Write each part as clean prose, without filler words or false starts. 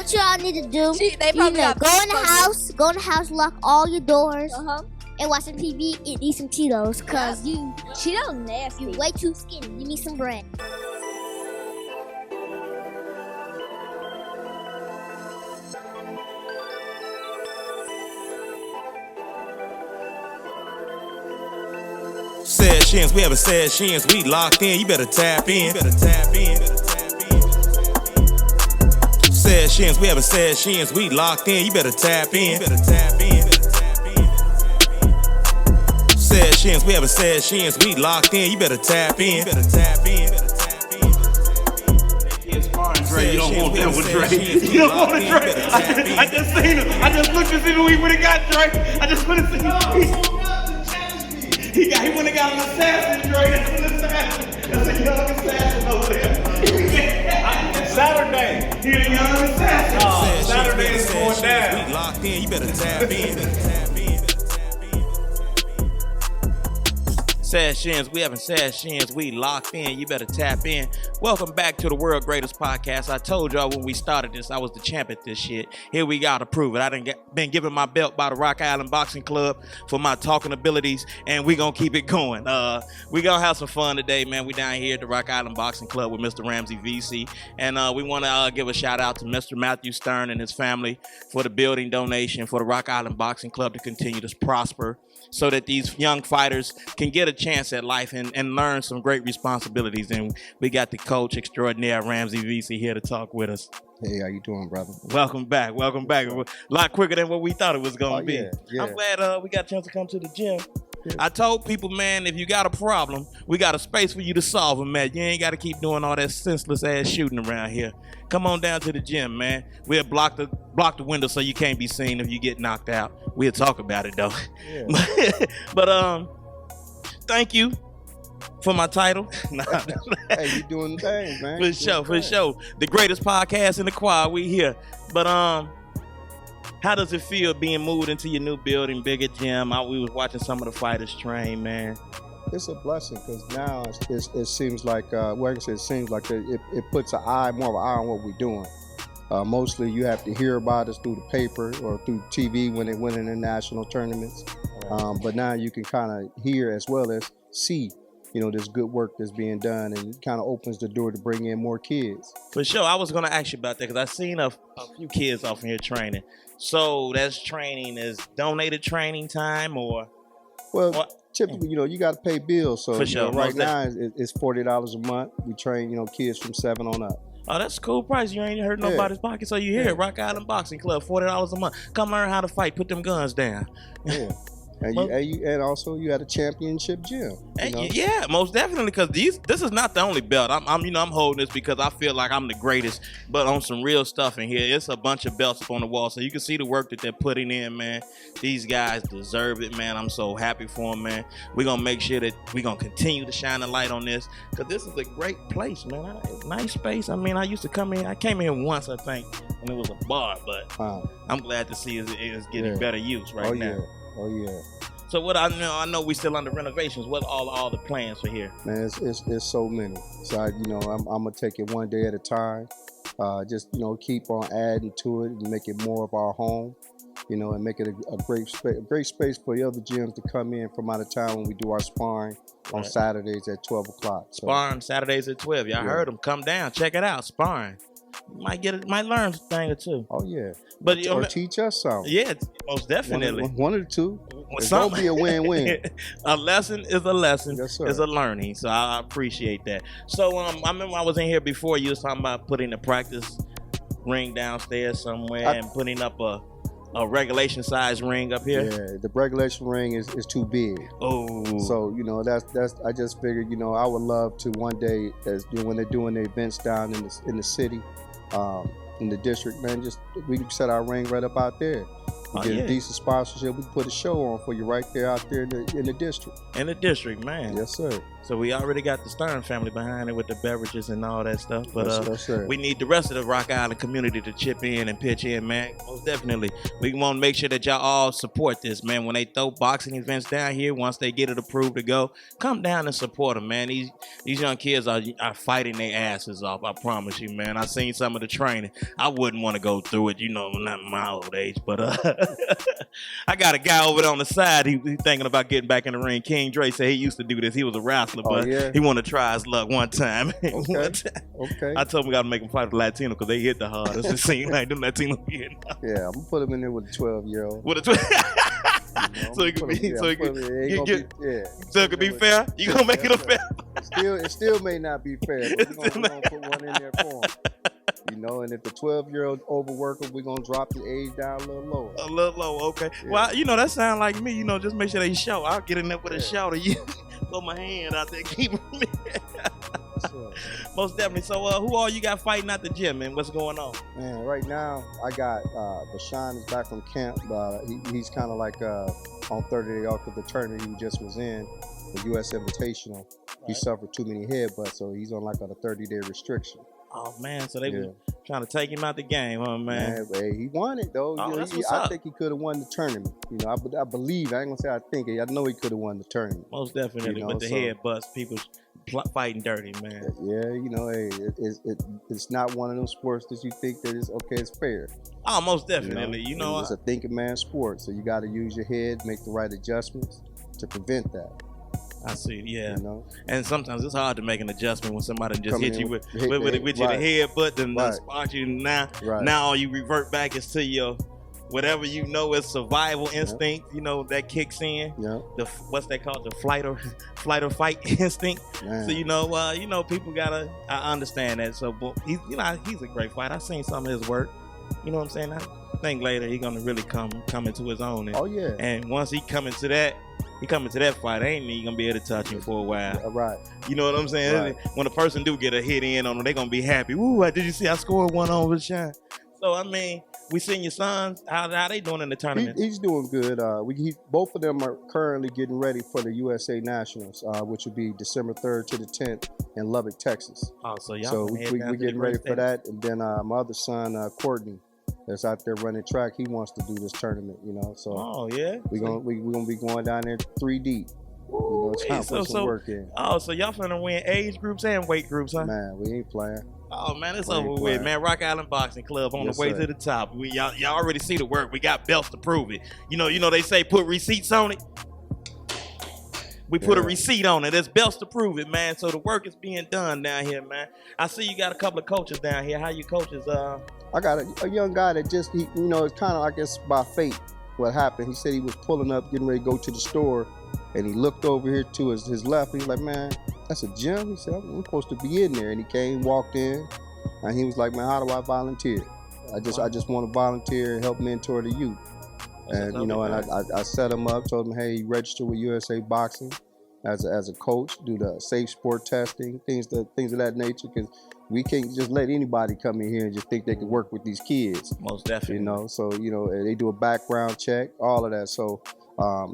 what y'all need to do? They probably go in the house, lock all your doors, and watch some TV and eat some Cheetos. Cause Cheetos nasty. You way too skinny. You need some bread. Sessions, we having sessions, we locked in, you better tap in. Sessions, we having sessions, we locked in, you better tap in. Sessions, we having sessions, we locked in, you better tap in. Dre, you don't want that one, Dre. You don't want it, Dre. I just seen him. I just looked to see who he would have got, Dre. I just want to see him. He went and got an assassin, Dre. That's an assassin. That's a young assassin over there. Saturday. He a young assassin. Saturday is going down. We locked in, you better tap in. Sessions, we having sessions, we locked in, you better tap in. Welcome back to the world greatest podcast. I told y'all when we started this, I was the champ at this shit. Here we got to prove it. I done been given my belt by the Rock Island Boxing Club for my talking abilities, and we gonna keep it going. We gonna have some fun today, man. We down here at the Rock Island Boxing Club with Mr. Ramsey Vesey, and we want to give a shout out to Mr. Matthew Stern and his family for the building donation for the Rock Island Boxing Club to continue to prosper, so that these young fighters can get a chance at life and learn some great responsibilities. And we got the coach extraordinaire, Ramsey Vesey, here to talk with us. Hey, how you doing, brother? Welcome back. A lot quicker than what we thought it was going to be. Yeah. I'm glad we got a chance to come to the gym. Yeah. I told people, man, if you got a problem, we got a space for you to solve them, man. You ain't got to keep doing all that senseless ass shooting around here. Come on down to the gym, man. We'll block the window so you can't be seen if you get knocked out. We'll talk about it, though. Yeah. But thank you for my title. Hey, you doing things, man. For sure. The greatest podcast in the quad, we here. But how does it feel being moved into your new building, bigger gym? We was watching some of the fighters train, man. It's a blessing because now it seems like, it puts more of an eye on what we're doing. Mostly you have to hear about us through the paper or through TV when they win in the national tournaments. But now you can kind of hear as well as see, this good work that's being done, and it kind of opens the door to bring in more kids. For sure. I was going to ask you about that because I've seen a few kids off here training. So that's training is donated training time or? Well, typically, you got to pay bills. So for sure. Right now it's $40 a month. We train, kids from 7 on up. Oh, that's a cool price. You ain't hurt nobody's pocket. So you hear it, Rock Island Boxing Club, $40 a month. Come learn how to fight. Put them guns down. Yeah. And also you had a championship gym. Yeah, most definitely. Because this is not the only belt. I'm holding this because I feel like I'm the greatest. But on some real stuff in here, it's a bunch of belts up on the wall, so you can see the work that they're putting in, man. These guys deserve it, man. I'm so happy for them, man. We're gonna make sure that we're gonna continue to shine the light on this because this is a great place, man. It's a nice space. I mean, I used to come in. I came in once, I think, and it was a bar, but I'm glad to see it's getting better use now. Oh yeah. So what I know we still under renovations. What all the plans for here? Man, it's so many. So I'm gonna take it one day at a time. Just keep on adding to it and make it more of our home. And make it a great space for the other gyms to come in from out of town when we do our sparring on Saturdays at 12 o'clock. So, sparring Saturdays at 12. Y'all heard them. Come down, check it out. Sparring. You might learn a thing or two. Oh yeah. But or teach us something. Yeah, most definitely. One of the two. It's gonna be a win-win. A lesson is a lesson. Yes, sir. Is a learning. So I appreciate that. So I remember I was in here before. You was talking about putting a practice ring downstairs somewhere and putting up a regulation size ring up here. Yeah, the regulation ring is too big. Oh. So that's I just figured I would love to one day when they're doing the events down in the city. In the district, man, we can set our ring right up out there. We get a decent sponsorship. We can put a show on for you right there out there in the district. In the district, man. Yes, sir. So we already got the Stern family behind it with the beverages and all that stuff. But That's right. we need the rest of the Rock Island community to chip in and pitch in, man. Most definitely. We want to make sure that y'all all support this, man. When they throw boxing events down here, once they get it approved to go, come down and support them, man. These young kids are fighting their asses off. I promise you, man. I seen some of the training. I wouldn't want to go through it, not my old age, but I got a guy over there on the side. He thinking about getting back in the ring. King Dre said he used to do this. He was a wrestler, but he wanted to try his luck one time. Okay. I told him we got to make him fight a Latino because they hit the hardest. It seems like them Latinos be hitting. Yeah, I'm gonna put him in there with a 12-year-old. With a 12. So it could be. So it could be fair. You gonna make it a fair? It still may not be fair, but we're gonna put one in there for him. And if the 12-year-old overworker, we're gonna drop the age down a little lower. A little low, okay. Yeah. Well, that sound like me. Just make sure they shout. I'll get in there with a shout of you. Throw my hand out there, keep me. Sure. Most definitely. So, who all you got fighting at the gym, man? What's going on? Man, right now I got Bashan is back from camp. He's kind of like on 30 day off because the tournament he just was in, the U.S. Invitational. Right. He suffered too many headbutts, so he's on like a 30-day restriction. Oh man, so they were trying to take him out the game, huh, man? Hey, he won it though. I think he could have won the tournament. I believe. I ain't gonna say I think. I know he could have won the tournament. Most definitely, with the headbutts, people fighting dirty, man. Yeah, it's not one of those sports that you think that it's fair. Oh, most definitely. It's a thinking man sport, so you got to use your head, make the right adjustments to prevent that. I see, yeah. And sometimes it's hard to make an adjustment when somebody just hit you with the headbutt and spot you. Now you revert back into your whatever is survival instinct. That kicks in. Yeah. What's that called? The flight or fight instinct. Man. So people gotta. I understand that. So, but he's a great fighter. I seen some of his work. You know what I'm saying? I think later he's gonna really come into his own. And once he come into that fight, ain't he gonna be able to touch him for a while. Right. You know what I'm saying? Right. When a person do get a hit in on them, they gonna be happy. Ooh, did you see I scored one on with Shine? So we seen your sons. How they doing in the tournament? He's doing good. Both of them are currently getting ready for the USA Nationals, which will be December 3rd to the 10th in Lubbock, Texas. Oh, so y'all. So we're getting ready for that, and then my other son, Courtney, that's out there running track. He wants to do this tournament, So we're gonna be going down there 3 deep. Ooh, so work in. Oh, so y'all finna win age groups and weight groups, huh? Man, we ain't playing. Oh man, it's over with, man. Rock Island Boxing Club on the way to the top. Y'all already see the work. We got belts to prove it. They say put receipts on it. We put a receipt on it. There's belts to prove it, man. So the work is being done down here, man. I see you got a couple of coaches down here. How you coaches? I got a young guy that just it's kind of I guess by fate what happened. He said he was pulling up, getting ready to go to the store, and he looked over here to his left. He's like, man, that's a gym. He said, I'm supposed to be in there. And he came, walked in, and he was like, man, how do I volunteer? I just want to volunteer and help mentor the youth. And I set him up, told him, hey, register with USA Boxing as a coach, do the safe sport testing, things of that nature, because we can't just let anybody come in here and just think they can work with these kids. Most definitely. So they do a background check, all of that. So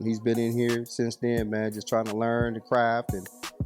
he's been in here since then, man, just trying to learn the craft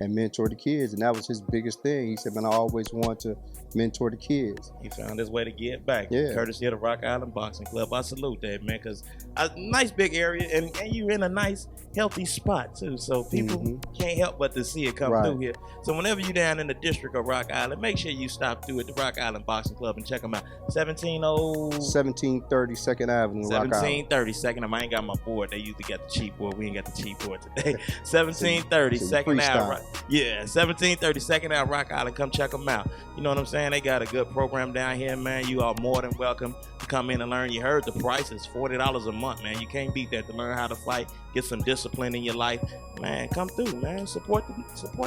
and mentor the kids, and that was his biggest thing. He said, man, I always want to mentor the kids. He found his way to give back. Courtesy of the Rock Island Boxing Club. I salute that, man, because a nice big area, and you're in a nice, healthy spot, too. So people can't help but to see it come through here. So whenever you're down in the district of Rock Island, make sure you stop through at the Rock Island Boxing Club and check them out. 1730 2nd Avenue, Rock Island. 1730 2nd Avenue. I ain't got my board. They usually got the cheap board. We ain't got the cheap board today. 1730 2nd Avenue. Yeah, 1730 2nd Avenue, Rock Island. Come check them out. You know what I'm saying? They got a good program down here, man. You are more than welcome to come in and learn. You heard the price is $40 a month, man. You can't beat that to learn how to fight, get some discipline in your life. Man, come through, man. Support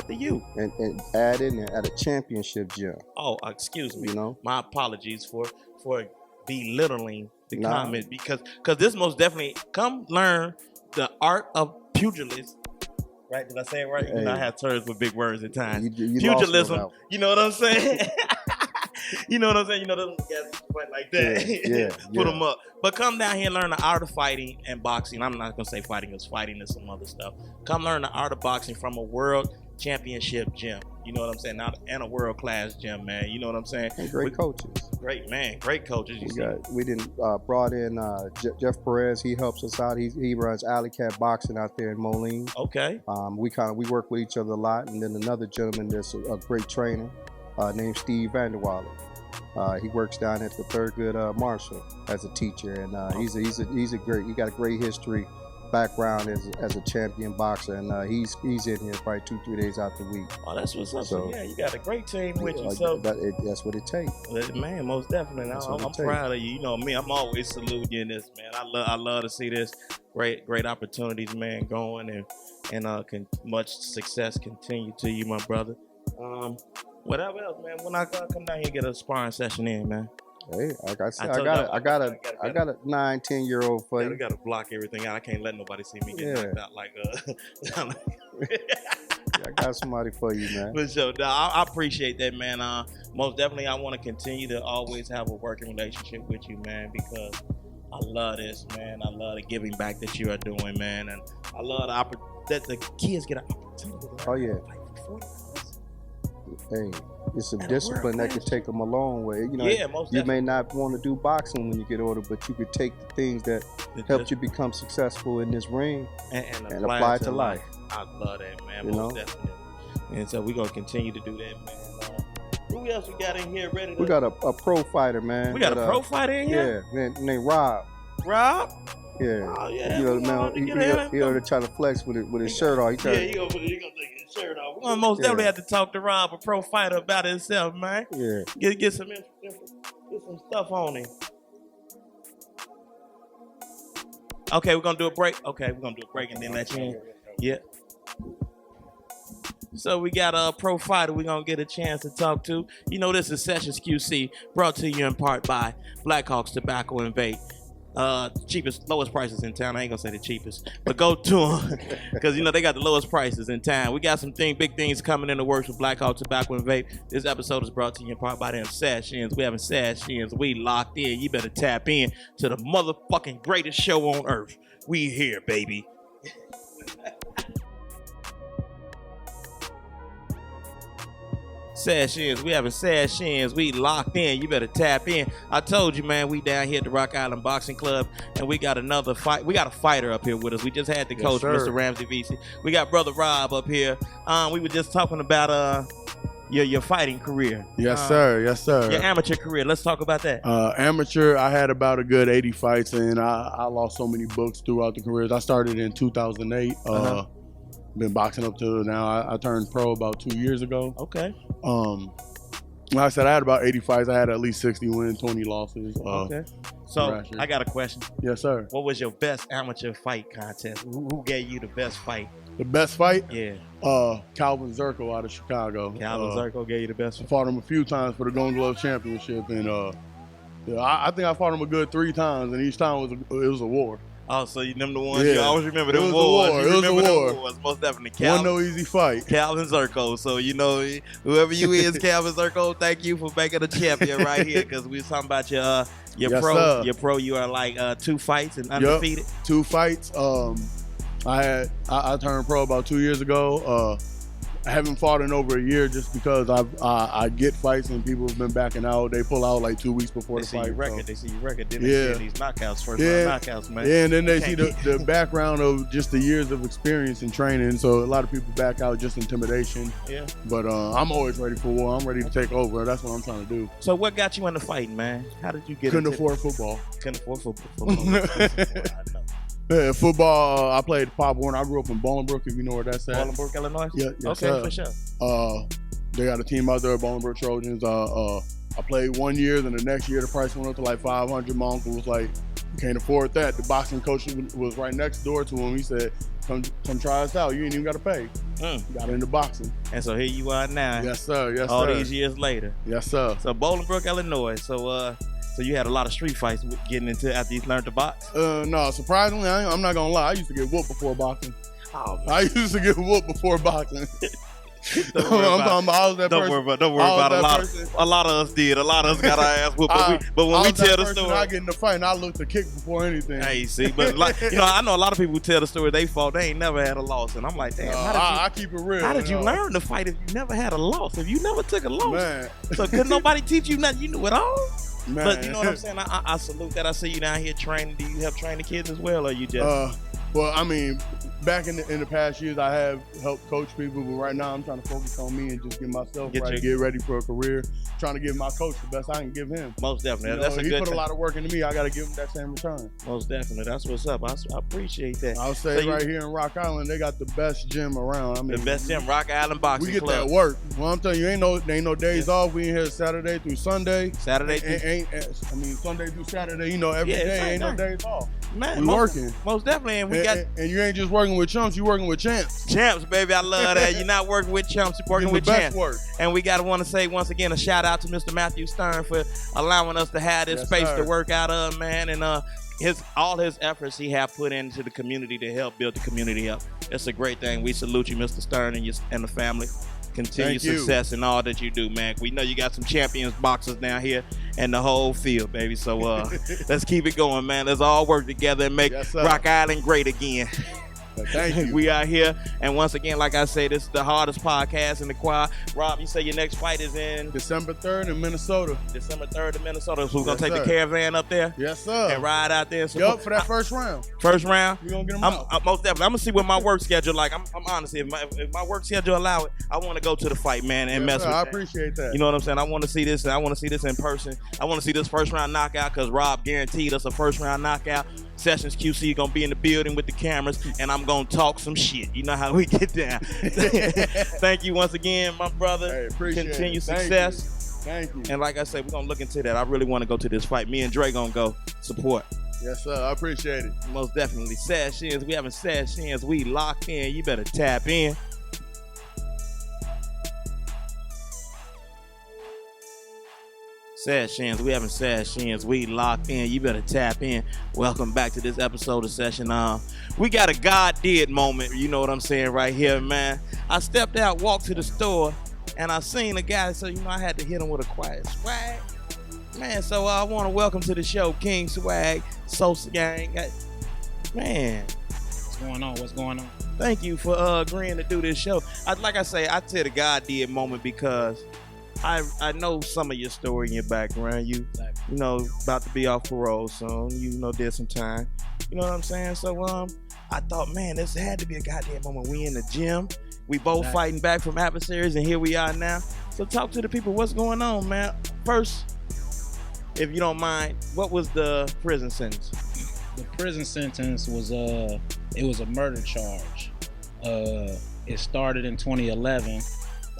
the youth. And add in there at a championship gym. Oh, excuse me. My apologies for belittling the comment, because this most definitely, come learn the art of pugilism. Right? Did I say it right? Hey. I have terms with big words at times. You pugilism. You know what I'm saying? You know what I'm saying? Those guys fight like that. Put them up. But come down here and learn the art of fighting and boxing. I'm not going to say fighting is fighting and some other stuff. Come learn the art of boxing from a world championship gym. You know what I'm saying? And a world-class gym, man. You know what I'm saying? And great coaches. Great, man. Great coaches. We didn't brought in Jeff Perez. He helps us out. He runs Alley Cat Boxing out there in Moline. Okay. We work with each other a lot. And then another gentleman that's a great trainer named Steve Vanderwaller. He works down at the Thurgood Marshall as a teacher, and he's a great. He got a great history, background as a champion boxer, and he's in here probably 2-3 days out the week. Oh, that's what's up. So yeah, you got a great team with you. So that's what it takes. Man, most definitely. I'm proud of you. You know me, I'm always saluting you in this, man. I love to see this great opportunities, man, going and much success continue to you, my brother. Whatever else, man. When I come down here and get a sparring session in, man. Hey, like I said, I got a 9-10-year-old for you. I gotta block everything out. I can't let nobody see me get knocked out like I got somebody for you, man. For sure. I appreciate that, man. Most definitely, I want to continue to always have a working relationship with you, man, because I love this, man. I love the giving back that you are doing, man, and I love that the kids get an opportunity. Oh yeah. Hey, it's some discipline that could take them a long way. You know, you may not want to do boxing when you get older, but you could take the things that helped you become successful in this ring and apply it to life. I love that, man. Most definitely. And so we're going to continue to do that, man. Who else we got in here ready to... We got a pro fighter, man. We got a pro fighter in here? Yeah, named Rob. Rob? Yeah. Oh, yeah. You know, man, he already trying to flex with his shirt off. He gonna take his shirt off. We're gonna most definitely have to talk to Rob, a pro fighter, about himself, man. Yeah. Get some stuff on him. Okay, we're gonna do a break. And then let you in. Yeah. So we got a pro fighter we're going to get a chance to talk to. You know, this is Sessions QC, brought to you in part by Blackhawks Tobacco and Vape. Cheapest, lowest prices in town. I ain't going to say the cheapest, but go to them because, you know, they got the lowest prices in town. We got some big things coming in the works with Blackhawks Tobacco and Vape. This episode is brought to you in part by them Sessions. We having Sessions. We locked in. You better tap in to the motherfucking greatest show on earth. We here, baby. Sessions. We having Sessions. We locked in. You better tap in. I told you, man, we down here at the Rock Island Boxing Club, and we got another fight. We got a fighter up here with us. We just had the coach, Mr. Ramsey Vesey. We got Brother Rob up here. We were just talking about your fighting career. Yes, sir. Your amateur career. Let's talk about that. Amateur, I had about a good 80 fights, and I lost so many books throughout the careers. I started in 2008. Been boxing up to now. I turned pro about 2 years ago. Okay. Like I said, I had about 80 fights. I had at least 60 wins, 20 losses. Okay. So I got a question. Yes, sir. What was your best amateur fight contest? Who gave you the best fight? The best fight? Yeah. Calvin Zirko out of Chicago. Calvin Zirko gave you the best fight? I fought him a few times for the Golden Glove Championship, and I think I fought him a good 3 times, and each time it was a war. Oh, so you them the ones you always remember them wars. It was a war. Most definitely Calvin. Wasn't no easy fight. Calvin Zirko. So, you know, whoever you is, Calvin Zirko, thank you for making a champion right here, because we was talking about your pro. Sir. Your pro, you are like 2 fights and undefeated. Yep. 2 fights. I turned pro about 2 years ago. I haven't fought in over a year just because I get fights and people have been backing out. They pull out like 2 weeks before the fight. They see your record. Then they see these knockouts, first round knockouts, man. Yeah, and then they see the background of just the years of experience and training. So a lot of people back out just intimidation. Yeah. But I'm always ready for war. I'm ready to take over. That's what I'm trying to do. So what got you into fighting, man? How did you get Couldn't afford football. Couldn't afford football. I know. Yeah, football, I played Pop Warner. I grew up in Bolingbrook, if you know where that's at. Bolingbrook, Illinois? Yeah, okay, for sure. They got a team out there, Bolingbrook Trojans. I played 1 year, then the next year the price went up to like $500. My uncle was like, you can't afford that. The boxing coach was right next door to him. He said, come try us out. You ain't even got to pay. Got into boxing. And so here you are now. Yes, sir. Yes, all sir. These years later. Yes, sir. So Bolingbrook, Illinois. So you had a lot of street fights getting into after you learned to box? No, surprisingly, I'm not gonna lie. I used to get whooped before boxing. Oh, man. I used to get whooped before boxing. Don't worry I'm about talking about I was that Don't person. worry about a lot of us did. A lot of us got our ass whooped. But when we tell the story, I get in the fight and I look to kick before anything. Hey, see, but like, I know a lot of people who tell the story they fought, they ain't never had a loss, and I'm like, damn, I keep it real. How did you learn to fight if you never had a loss? If you never took a loss, man? So could nobody teach you nothing? You knew it all. Man. But you know what I'm saying? I salute that. I see you down here training. Do you help train the kids as well, or you just? Well, I mean, back in the past years, I have helped coach people, but right now I'm trying to focus on me and just get myself get ready for a career. Trying to give my coach the best I can give him. Most definitely. You That's know, a he good put a lot of work into me. I got to give him that same return. Most definitely. That's what's up. I appreciate that. I'll say right here in Rock Island, they got the best gym around. I mean, the best gym, Rock Island Boxing Club. We get Club. that work. Well, I'm telling you, ain't no days off. We in here Saturday through Sunday. Sunday through Saturday. You know, every day ain't no days off. Man, we working. Most definitely. And you ain't just working with chumps, you working with champs. Champs, baby. I love that. You're not working with chumps, you're working with champs. Work. And we gotta want to say once again a shout out to Mr. Matthew Stern for allowing us to have this space to work out of, man. And all his efforts he have put into the community to help build the community up. It's a great thing. We salute you, Mr. Stern, and the family. Continued success in all that you do, man. We know you got some champions boxers down here and the whole field, baby. So let's keep it going, man. Let's all work together and make Rock Island great again. Thank you. We are here, and once again, like I say, this is the hardest podcast in the quad. Rob, you say your next fight is in December 3rd in Minnesota. December 3rd in Minnesota. So we're gonna take the caravan up there. Yes, sir. And ride out there. So for that first round. First round. We gonna get them out. Most definitely. I'm gonna see what my work schedule like. I'm honestly, if my work schedule allow it, I want to go to the fight, man, and mess with it. I appreciate that. You know what I'm saying? I want to see this. I want to see this in person. I want to see this first round knockout because Rob guaranteed us a first round knockout. Sessions QC gonna be in the building with the cameras, and I'm gonna talk some shit. You know how we get down. Thank you once again, my brother. Hey, appreciate Continued it. Success. Thank you. And like I said, we're gonna look into that. I really want to go to this fight. Me and Dre gonna go support. Yes, sir. I appreciate it. Most definitely. Sad Shins. We having sad shins. We locked in. You better tap in. Sad Shins, we having Sad Shins. We locked in. You better tap in. Welcome back to this episode of Session. We got a God did moment. You know what I'm saying right here, man. I stepped out, walked to the store, and I seen a guy. So I had to hit him with a quiet swag, man. So I want to welcome to the show King Swagg, Sosa Gang, man. What's going on? Thank you for agreeing to do this show. Like I say, I said a God did moment because I know some of your story and your background. You know, about to be off parole soon. Did some time. You know what I'm saying? So I thought, man, this had to be a goddamn moment. We in the gym. We both fighting back from adversaries, and here we are now. So talk to the people. What's going on, man? First, if you don't mind, what was the prison sentence? The prison sentence was it was a murder charge. It started in 2011.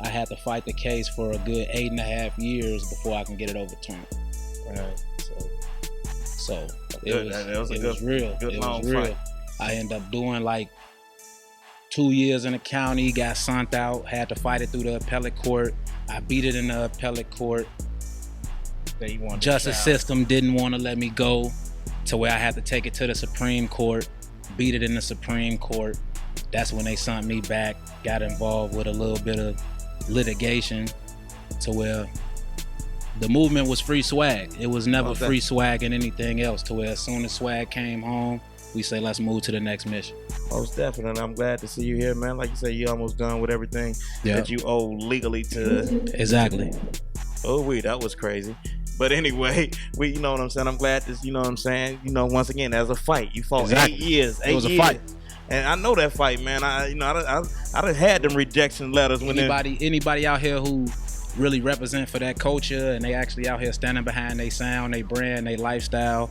I had to fight the case for a good 8.5 years before I can get it overturned. Right. So it was real. Good it long was real. Fight. I ended up doing like 2 years in the county, got sent out, had to fight it through the appellate court. I beat it in the appellate court. Justice system didn't want to let me go to where I had to take it to the Supreme Court, beat it in the Supreme Court. That's when they sent me back, got involved with a little bit of litigation to where the movement was free swag. It was never free swag and anything else, to where as soon as swag came home, we say, let's move to the next mission. Most definitely. I'm glad to see you here, man. Like you say, you almost done with everything that you owe legally to. Exactly. Oh, that was crazy. But anyway, you know what I'm saying? I'm glad this, you know what I'm saying? Once again, as a fight, you fought 8 years. It was a fight. And I know that fight, man. I done had them rejection letters. Anybody out here who really represent for that culture and they actually out here standing behind their sound, their brand, their lifestyle,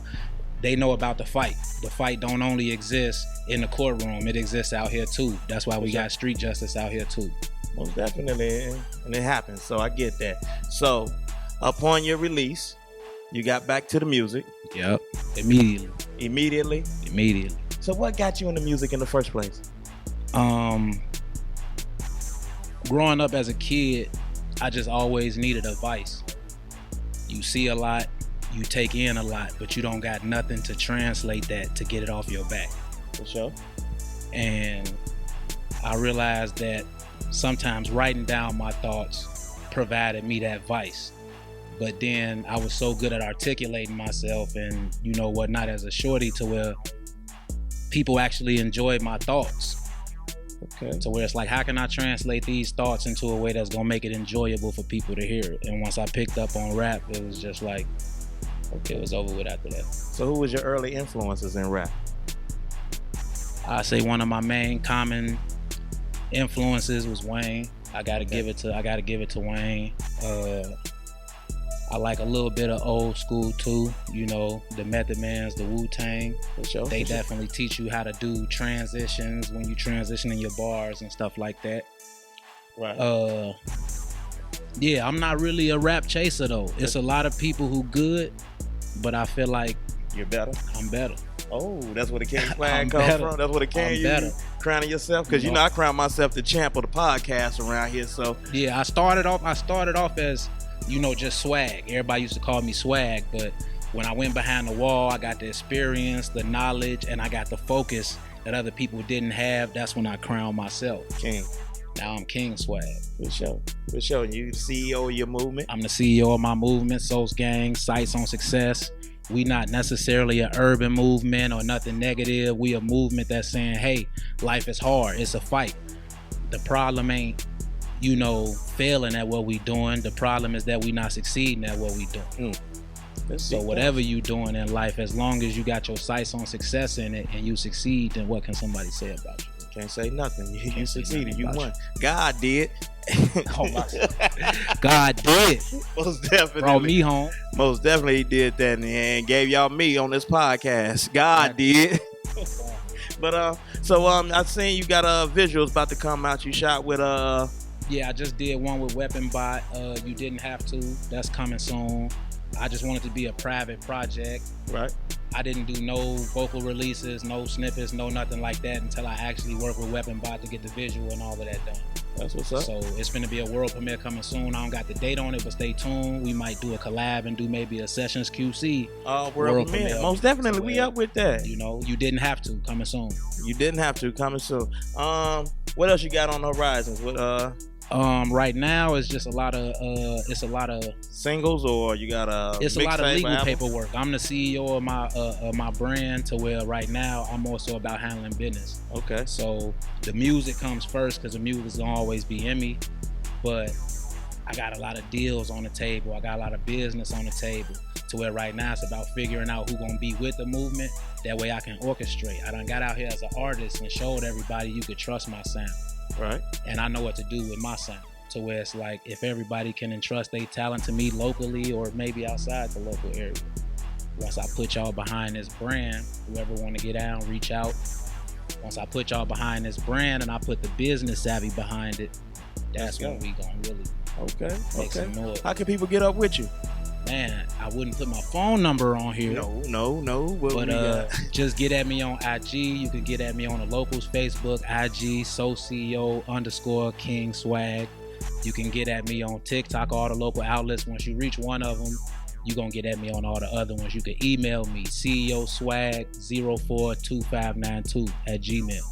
they know about the fight. The fight don't only exist in the courtroom, it exists out here too. That's why we got street justice out here too. Most definitely, and it happens, so I get that. So, upon your release, you got back to the music. Yep, immediately. So what got you into music in the first place? Growing up as a kid, I just always needed advice. You see a lot, you take in a lot, but you don't got nothing to translate that to get it off your back. For sure. And I realized that sometimes writing down my thoughts provided me that vice. But then I was so good at articulating myself and whatnot as a shorty to where people actually enjoyed my thoughts. Okay. So where it's like, how can I translate these thoughts into a way that's gonna make it enjoyable for people to hear it? And once I picked up on rap, it was just like, okay, it was over with after that. So who was your early influences in rap? I say one of my main common influences was Wayne. I gotta give it to Wayne. I like a little bit of old school too, the Method Mans, the Wu-Tang. For sure. They definitely teach you how to do transitions when you transition in your bars and stuff like that. Right. Yeah, I'm not really a rap chaser though. It's a lot of people who good, but I feel like You're better? I'm better. Oh, that's where the King Swagg I'm comes better. from? That's where the King, you crowning yourself? Because I crown myself the champ of the podcast around here, so. Yeah, I started off as, just Swag. Everybody used to call me Swag, but when I went behind the wall, I got the experience, the knowledge, and I got the focus that other people didn't have. That's when I crowned myself King. Now I'm King Swagg. For sure. You the CEO of your movement? I'm the CEO of my movement, Soul's Gang, Sights on Success. We not necessarily an urban movement or nothing negative. We a movement that's saying, hey, life is hard. It's a fight. The problem ain't, failing at what we doing. The problem is that we not succeeding at what we doing. So whatever you doing in life, as long as you got your sights on success in it and you succeed, then what can somebody say about you? Can't say nothing. You succeeded. You won. God did. God did. Most definitely. Brought me home. Most definitely did that and gave y'all me on this podcast. God did. But so I seen you got visuals about to come out. You shot with Yeah, I just did one with Weapon Bot. You Didn't Have To. That's coming soon. I just wanted to be a private project. Right. I didn't do no vocal releases, no snippets, no nothing like that until I actually worked with Weapon Bot to get the visual and all of that done. That's what's up. So it's going to be a world premiere coming soon. I don't got the date on it, but stay tuned. We might do a collab and do maybe a Sessions QC. World premiere. Most definitely. We up with that. You Didn't Have To coming soon. You Didn't Have To coming soon. What else you got on the horizons? What right now it's just a lot of singles, or you got it's a lot of legal paperwork. I'm the CEO of my brand, to where right now I'm also about handling business. Okay. So the music comes first because the music is gonna always be in me, but I got a lot of deals on the table. I got a lot of business on the table, to where right now it's about figuring out who gonna be with the movement. That way I can orchestrate. I done got out here as an artist and showed everybody you could trust my sound. Right. And I know what to do with my sound, to where it's like, if everybody can entrust their talent to me locally or maybe outside the local area. Once I put y'all behind this brand, whoever want to get out, reach out. Once I put y'all behind this brand and I put the business savvy behind it, that's when we gonna really make some noise. How can people get up with you? Man, I wouldn't put my phone number on here. No. But just get at me on IG. You can get at me on the locals Facebook, IG, SoCEO_King Swagg. You can get at me on TikTok, all the local outlets. Once you reach one of them, you're going to get at me on all the other ones. You can email me, CEOSwag042592 @gmail.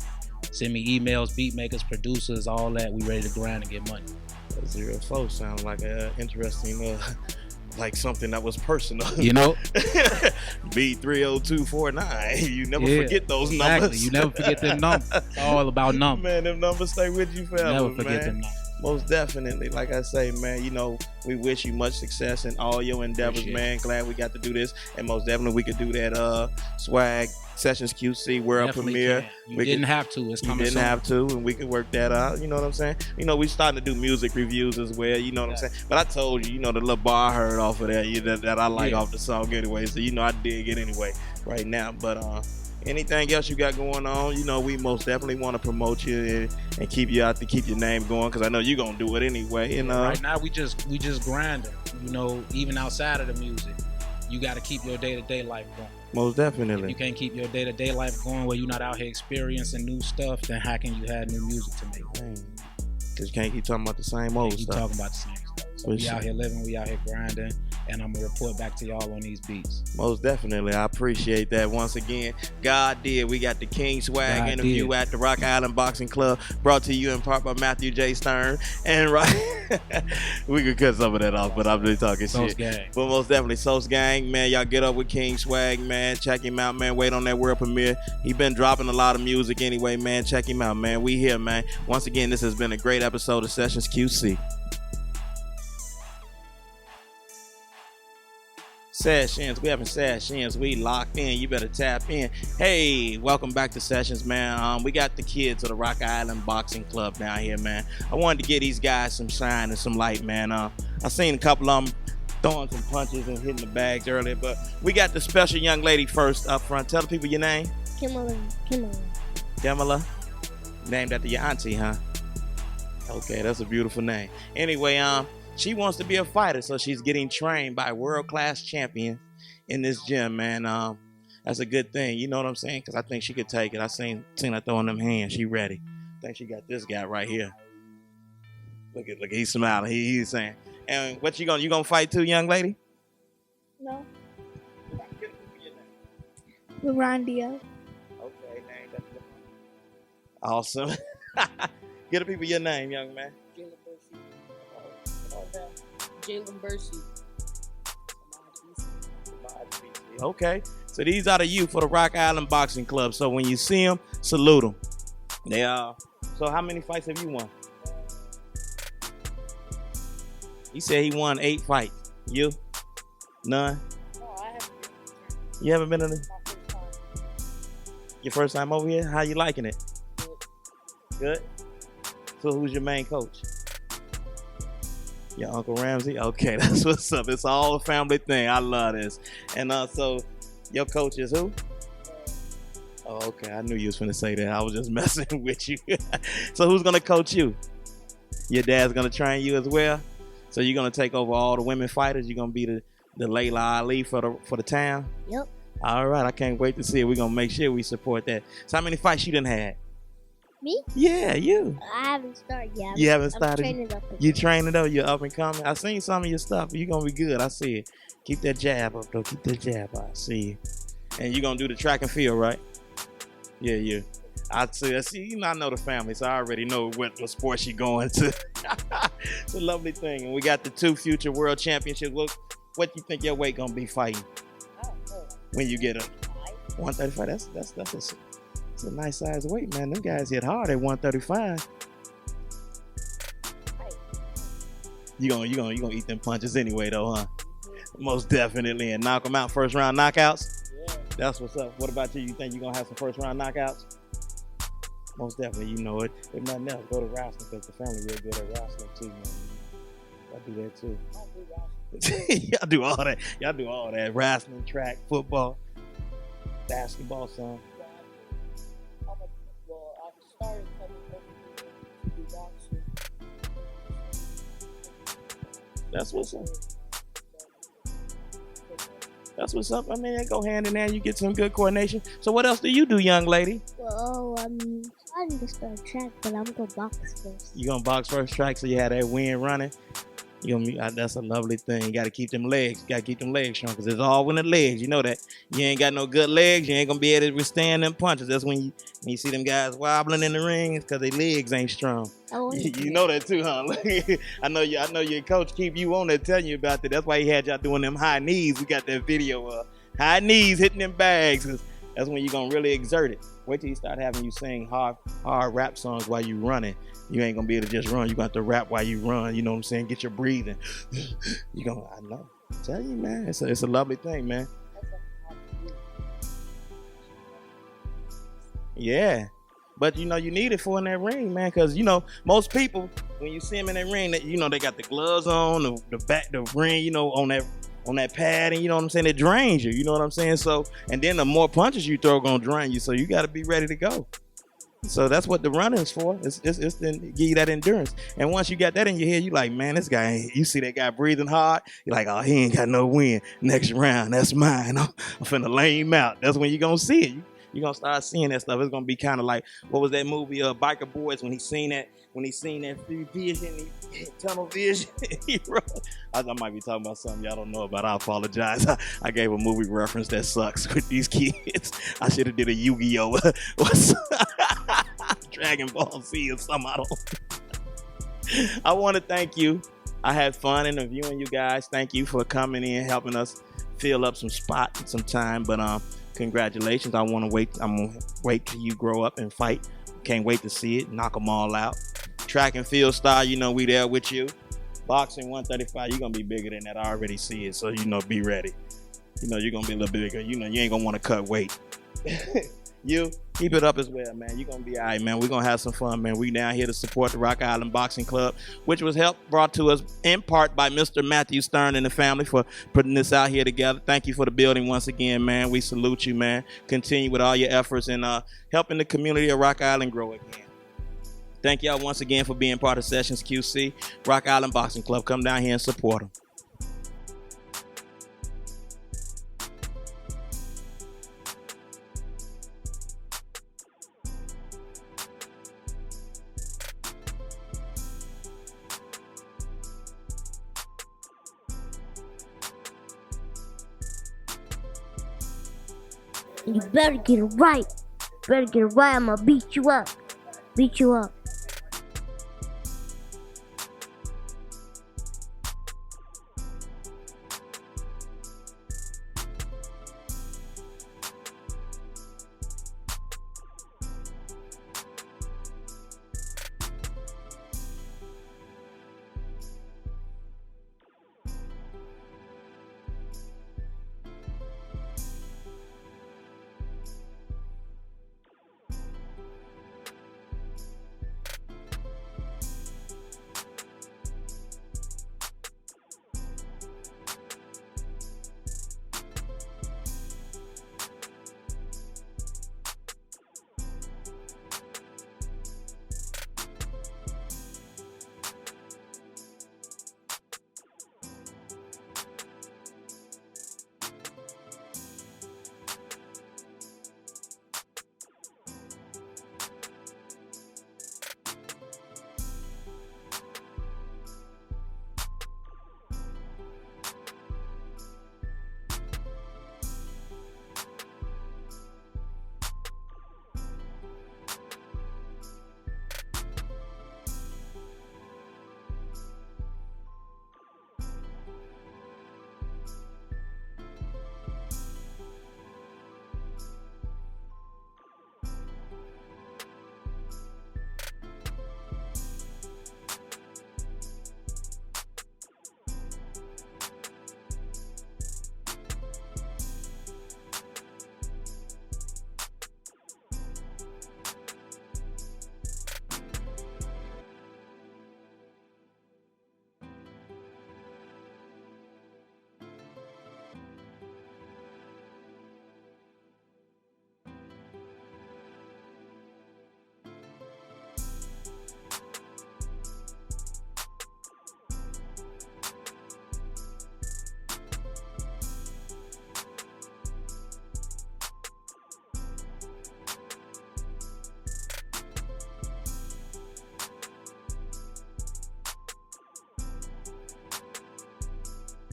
Send me emails, beat makers, producers, all that. We ready to grind and get money. 04 sounds like an interesting... like something that was personal. B30249. You never forget those numbers. You never forget them numbers. It's all about numbers. Man, them numbers stay with you forever. Never forget them numbers. Most definitely. Like I say, man, we wish you much success in all your endeavors, man. Glad we got to do this. And most definitely we could do that Swag Sessions QC world Definitely premiere. You didn't have to. It's coming soon. You didn't have to, and we can work that out. You know what I'm saying? We starting to do music reviews as well. You know what I'm saying? But I told you, the little bar I heard off of that, that I like off the song anyway. So I dig it anyway right now. But anything else you got going on, we most definitely want to promote you and keep you out to keep your name going, because I know you're gonna do it anyway. And right now we just grinding. Even outside of the music, you got to keep your day-to-day life going. Most definitely. If you can't keep your day-to-day life going where you're not out here experiencing new stuff, then how can you have new music to make? Because you can't keep talking about the same old stuff. Keep talking about the same stuff. So we out here living, we out here grinding. and I'm gonna report back to y'all on these beats. Most definitely. I appreciate that. Once again, God did. We got the King Swagg God interview did. at the Rock Island Boxing Club, brought to you in part by Matthew J. Stern. And right, we could cut some of that off, but I'm just talking Sauce shit. Gang. But most definitely, Sauce Gang, man, y'all get up with King Swagg, man. Check him out, man. Wait on that world premiere. He been dropping a lot of music anyway, man. Check him out, man. We here, man. Once again, this has been a great episode of Sessions QC. Sessions, we having sessions. We locked in. You better tap in. Hey, welcome back to Sessions, man. We got the kids of the Rock Island Boxing Club down here, man. I wanted to give these guys some shine and some light, man. I seen a couple of them throwing some punches and hitting the bags earlier, but we got the special young lady first up front. Tell the people your name. Kimala. Named after your auntie, huh? Okay, that's a beautiful name. Anyway, she wants to be a fighter, so she's getting trained by a world-class champion in this gym, man. That's a good thing. You know what I'm saying? Because I think she could take it. I seen her throwing them hands. She ready. I think she got this guy right here. Look, he's smiling. He's saying, and what you gonna fight too, young lady? No. Larondia. Okay, name. Awesome. Get the people your name, young man. Jalen Bursey. Okay, so these are the youth for the Rock Island Boxing Club. So when you see them, salute them. They are. So how many fights have you won? He said he won 8 fights. You? None? No, I haven't been. You haven't been in it? My first time. Your first time over here? How you liking it? Good? So who's your main coach? Your Uncle Ramsey? Okay, that's what's up. It's all a family thing. I love this. And so your coach is who? Oh, okay. I knew you was finna say that. I was just messing with you. So who's gonna coach you? Your dad's gonna train you as well? So you're gonna take over all the women fighters? You're gonna be the Layla Ali for the town? Yep. All right, I can't wait to see it. We're gonna make sure we support that. So how many fights you done had? Me? Yeah, you. I haven't started yet. You haven't started? I'm training up. You training though? You're up and coming. I seen some of your stuff. You're gonna be good. I see it. Keep that jab up though. Keep that jab up. I see you. And you're gonna do the track and field, right? Yeah, yeah. I see. You know, I know the family, so I already know what sport she going to. It's a lovely thing. And we got the 2 future world championships. What you think your weight gonna be fighting? I don't know. When you get up? 135. That's a nice size weight, man. Them guys hit hard at 135. You gonna eat them punches anyway, though, huh? Most definitely, and knock them out first round knockouts. Yeah. That's what's up. What about you? You think you gonna have some first round knockouts? Most definitely, you know it. If nothing else, go to wrestling because the family real good at wrestling too, man. Y'all do that too. I do wrestling. Y'all do all that. Y'all do all that. Wrestling, track, football, basketball, son. Well, I started coming to do boxing. That's what's up. That's what's up. I mean, they go hand in hand. You get some good coordination. So what else do you do, young lady? Well, I'm trying to start track, but I'm gonna box first. You gonna box first track so you have that wind running? That's a lovely thing. You gotta keep them legs. You gotta keep them legs strong because it's all in the legs. You know that. You ain't got no good legs, you ain't gonna be able to withstand them punches. That's when you see them guys wobbling in the ring, it's because their legs ain't strong. You know that too, huh? I know your coach keep you on there telling you about that. That's why he had y'all doing them high knees. We got that video of high knees hitting them bags. That's when you're gonna really exert it. Wait till he start having you sing hard rap songs while you running. You ain't gonna be able to just run. You got to rap while you run. You know what I'm saying? Get your breathing. I know. I tell you, man, it's a lovely thing, man. Yeah. But you need it for in that ring, man, because most people when you see them in that ring, they got the gloves on, the ring, on that pad, and you know what I'm saying, it drains you. You know what I'm saying? So, and then the more punches you throw gonna drain you. So you got to be ready to go. So that's what the running's for. It's to give you that endurance. And once you got that in your head, you like, man, this guy, you see that guy breathing hard, you're like, oh, he ain't got no wind. Next round, that's mine. I'm finna lay him out. That's when you gonna see it. You're gonna start seeing that stuff. It's gonna be kind of like, what was that movie, Biker Boys, when he seen that free vision, tunnel vision. I might be talking about something y'all don't know about. I apologize. I gave a movie reference that sucks with these kids. I should have did a Yu-Gi-Oh! Dragon Ball Z or something. I want to thank you. I had fun interviewing you guys. Thank you for coming in, helping us fill up some spot and some time. But congratulations. I'm gonna wait till you grow up and fight. Can't wait to see it. Knock them all out. Track and field star, you know we there with you. Boxing 135, you're gonna be bigger than that. I already see it. So be ready. You're gonna be a little bigger. You ain't gonna want to cut weight. You keep it up as well, man. You're gonna be all right, man. We're gonna have some fun, man. We down here to support the Rock Island Boxing Club, which was brought to us in part by Mr. Matthew Stern and the family for putting this out here together. Thank you for the building once again, man. We salute you, man. Continue with all your efforts and helping the community of Rock Island grow again. Thank y'all once again for being part of Sessions QC. Rock Island Boxing Club. Come down here and support them. You better get it right. Better get it right. I'm gonna beat you up. Beat you up.